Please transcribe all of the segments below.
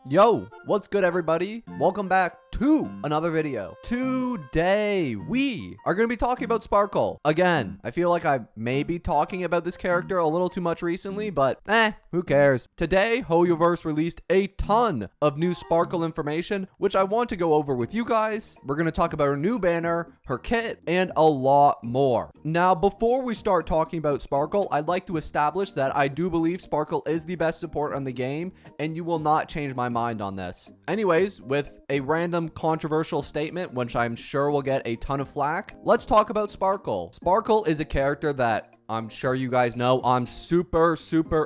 Yo, what's good everybody? Welcome back to another video. Today, we are going to be talking about Sparkle. Again, I feel like I may be talking about this character a little too much recently, but who cares? Today, HoYoverse released a ton of new Sparkle information, which I want to go over with you guys. We're going to talk about her new banner, her kit, and a lot more. Now, before we start talking about Sparkle, I'd like to establish that I do believe Sparkle is the best support on the game, and you will not change my mind on this. Anyways, with a random controversial statement, which I'm sure will get a ton of flack, let's talk about Sparkle. Sparkle is a character that I'm sure you guys know I'm super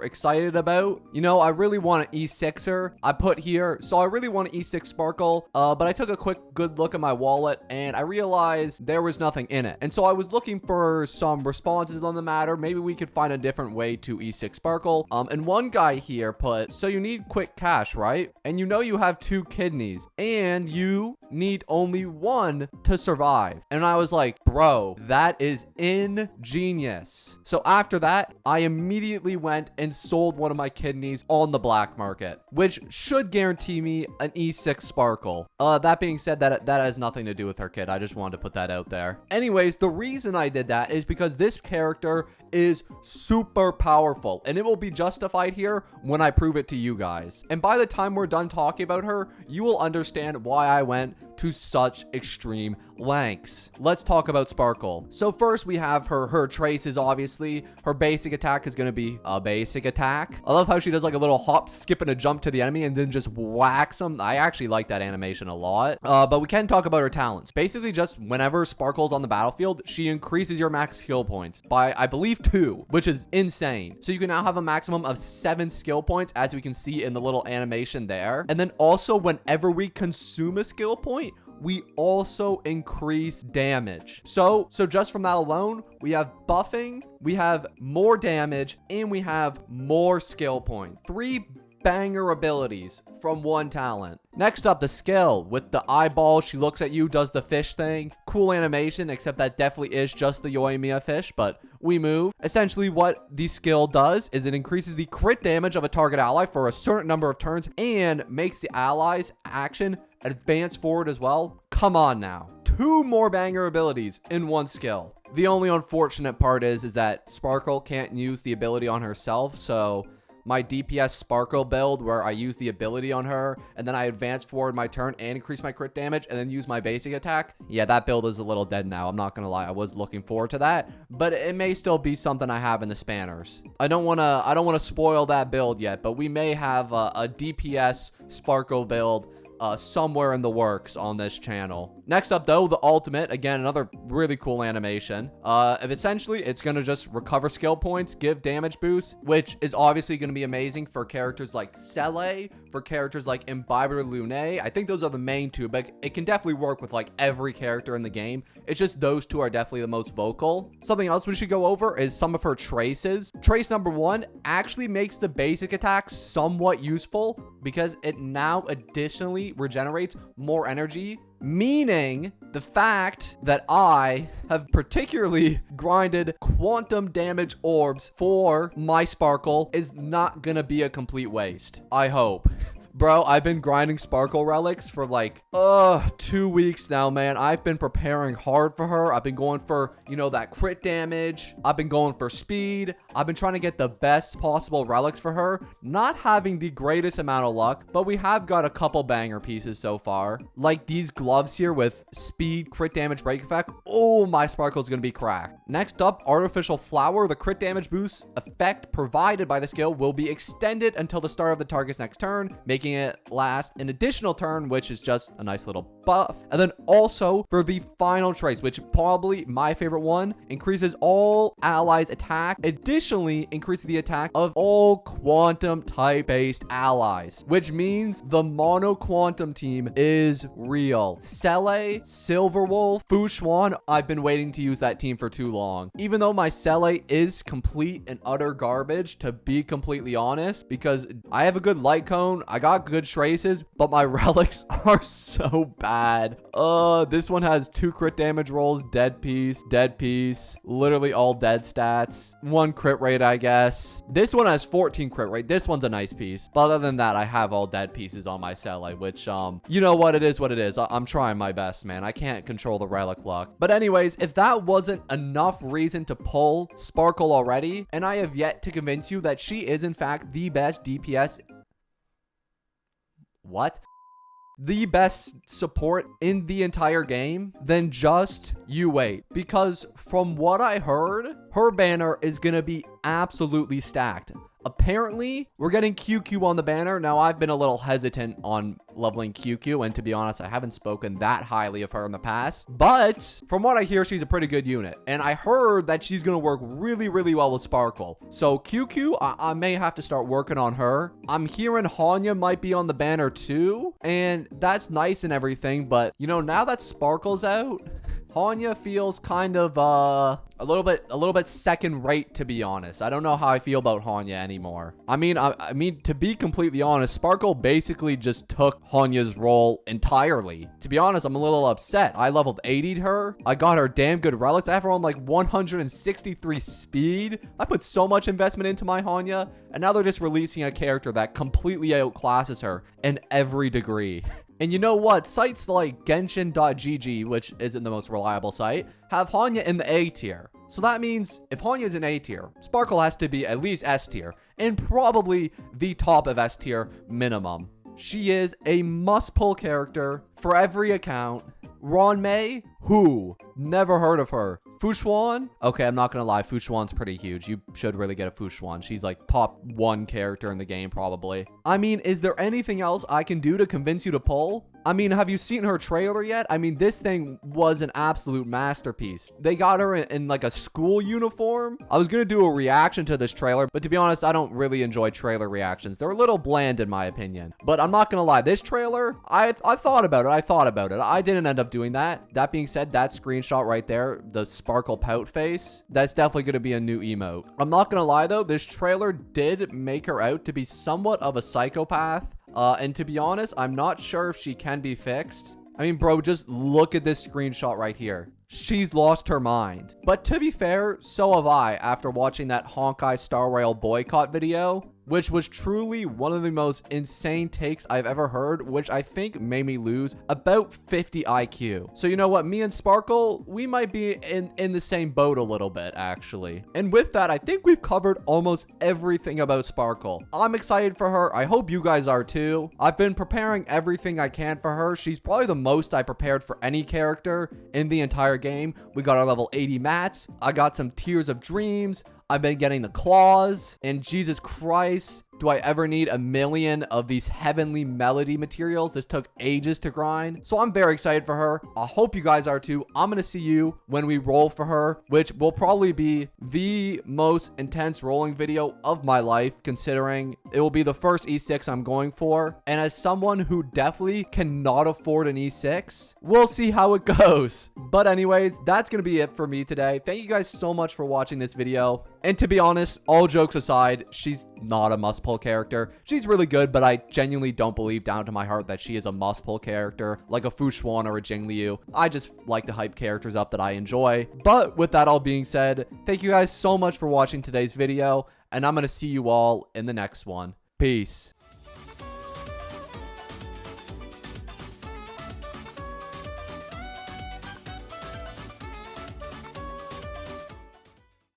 excited about. You know, I really want an E6er. I put here, so I really want an E6 Sparkle, but I took a good look at my wallet and I realized there was nothing in it. And so I was looking for some responses on the matter. Maybe we could find a different way to E6 Sparkle. And one guy here put, so you need quick cash, right? And you know you have 2 kidneys and you need only 1 to survive. And I was like, bro, that is ingenious. So after that, I immediately went and sold one of my kidneys on the black market, which should guarantee me an E6 Sparkle. That being said, that has nothing to do with her kit. I just wanted to put that out there. Anyways, the reason I did that is because this character is super powerful, and it will be justified here when I prove it to you guys. And by the time we're done talking about her, you will understand why I went to such extreme lengths. Let's talk about Sparkle. So first we have her traces. Obviously her basic attack is going to be a basic attack. I love how she does like a little hop, skip, and a jump to the enemy and then just whacks them. I actually like that animation a lot. But we can talk about her talents. Basically, just whenever Sparkle's on the battlefield, she increases your max skill points by, I believe, 2, which is insane. So you can now have a maximum of 7 skill points, as we can see in the little animation there. And then also, whenever we consume a skill point, we also increase damage. So just from that alone, we have buffing, we have more damage, and we have more skill points. 3 banger abilities from 1 talent. Next up, the skill. With the eyeball, she looks at you, does the fish thing. Cool animation, except that definitely is just the Yoimiya fish, but we move. Essentially, what the skill does is it increases the crit damage of a target ally for a certain number of turns and makes the ally's action advance forward as well. Come on now. 2 more banger abilities in 1 skill. The only unfortunate part is that Sparkle can't use the ability on herself, so my DPS Sparkle build, where I use the ability on her and then I advance forward my turn and increase my crit damage and then use my basic attack, yeah, that build is a little dead now. I'm not gonna lie, I was looking forward to that, but it may still be something I have in the spanners. I don't want to spoil that build yet, but we may have a DPS Sparkle build somewhere in the works on this channel. Next up though, the ultimate. Again, another really cool animation. Essentially, it's going to just recover skill points, give damage boost, which is obviously going to be amazing for characters like Cele, for characters like Imbiber Lune. I think those are the main 2, but it can definitely work with like every character in the game. It's just those 2 are definitely the most vocal. Something else we should go over is some of her traces. Trace number 1 actually makes the basic attack somewhat useful because it now additionally regenerates more energy, meaning the fact that I have particularly grinded quantum damage orbs for my Sparkle is not gonna be a complete waste. I hope. Bro, I've been grinding Sparkle relics for like 2 weeks now, man. I've been preparing hard for her. I've been going for, you know, that crit damage. I've been going for speed. I've been trying to get the best possible relics for her. Not having the greatest amount of luck, but we have got a couple banger pieces so far. Like these gloves here with speed, crit damage, break effect. Oh, my Sparkle's gonna be cracked. Next up, artificial flower. The crit damage boost effect provided by the skill will be extended until the start of the target's next turn, making it last an additional turn, which is just a nice little buff. And then also for the final trace, which probably my favorite one, increases all allies attack, additionally increases the attack of all quantum type based allies, which means the mono quantum team is real. Cele, Silverwolf, Fushuan, I've been waiting to use that team for too long. Even though my Cele is complete and utter garbage, to be completely honest, because I have a good light cone, I got good traces, but my relics are so bad. bad. This one has 2 crit damage rolls, dead piece, literally all dead stats, 1 crit rate, I guess. This one has 14 crit rate. This one's a nice piece. But other than that, I have all dead pieces on my Sele, which, you know what? It is what it is. I'm trying my best, man. I can't control the relic luck. But anyways, if that wasn't enough reason to pull Sparkle already, and I have yet to convince you that she is, in fact, the best DPS... What? The best support in the entire game, then just you wait. Because from what I heard, her banner is gonna be absolutely stacked. Apparently, we're getting QQ on the banner. Now, I've been a little hesitant on leveling QQ, and to be honest, I haven't spoken that highly of her in the past. But from what I hear, she's a pretty good unit. And I heard that she's going to work really, really well with Sparkle. So QQ, I may have to start working on her. I'm hearing Hanya might be on the banner too. And that's nice and everything. But, you know, now that Sparkle's out... Hanya feels kind of a little bit second rate, to be honest. I don't know how I feel about Hanya anymore. I mean to be completely honest, Sparkle basically just took Hanya's role entirely. To be honest, I'm a little upset. I leveled 80'd her. I got her damn good relics. I have her on like 163 speed. I put so much investment into my Hanya, and now they're just releasing a character that completely outclasses her in every degree. And you know what? Sites like Genshin.gg, which isn't the most reliable site, have Hanya in the A tier. So that means if Hanya is in A tier, Sparkle has to be at least S tier, and probably the top of S tier minimum. She is a must-pull character for every account. Ronmei? Who? Never heard of her. Fushuan? Okay, I'm not gonna lie, Fushuan's pretty huge. You should really get a Fushuan. She's like top 1 character in the game, probably. I mean, is there anything else I can do to convince you to pull? I mean, have you seen her trailer yet? I mean, this thing was an absolute masterpiece. They got her in like a school uniform. I was gonna do a reaction to this trailer, but to be honest, I don't really enjoy trailer reactions. They're a little bland in my opinion. But I'm not gonna lie, this trailer, I thought about it. I didn't end up doing that. That being said, that screenshot right there, the Sparkle pout face, that's definitely gonna be a new emote. I'm not gonna lie though, this trailer did make her out to be somewhat of a psychopath. And to be honest, I'm not sure if she can be fixed. I mean, bro, just look at this screenshot right here. She's lost her mind. But to be fair, so have I after watching that Honkai Star Rail boycott video, which was truly one of the most insane takes I've ever heard, which I think made me lose about 50 IQ. So you know what? Me and Sparkle, we might be in the same boat a little bit, actually. And with that, I think we've covered almost everything about Sparkle. I'm excited for her. I hope you guys are too. I've been preparing everything I can for her. She's probably the most I prepared for any character in the entire game. We got our level 80 mats. I got some Tears of Dreams. I've been getting the claws, and Jesus Christ, do I ever need 1,000,000 of these heavenly melody materials? This took ages to grind. So I'm very excited for her. I hope you guys are too. I'm going to see you when we roll for her, which will probably be the most intense rolling video of my life, considering it will be the first E6 I'm going for. And as someone who definitely cannot afford an E6, we'll see how it goes. But anyways, that's going to be it for me today. Thank you guys so much for watching this video. And to be honest, all jokes aside, she's not a must-pull character. She's really good, but I genuinely don't believe down to my heart that she is a must-pull character, like a Fushuan or a Jingliu. I just like to hype characters up that I enjoy. But with that all being said, thank you guys so much for watching today's video, and I'm going to see you all in the next one. Peace.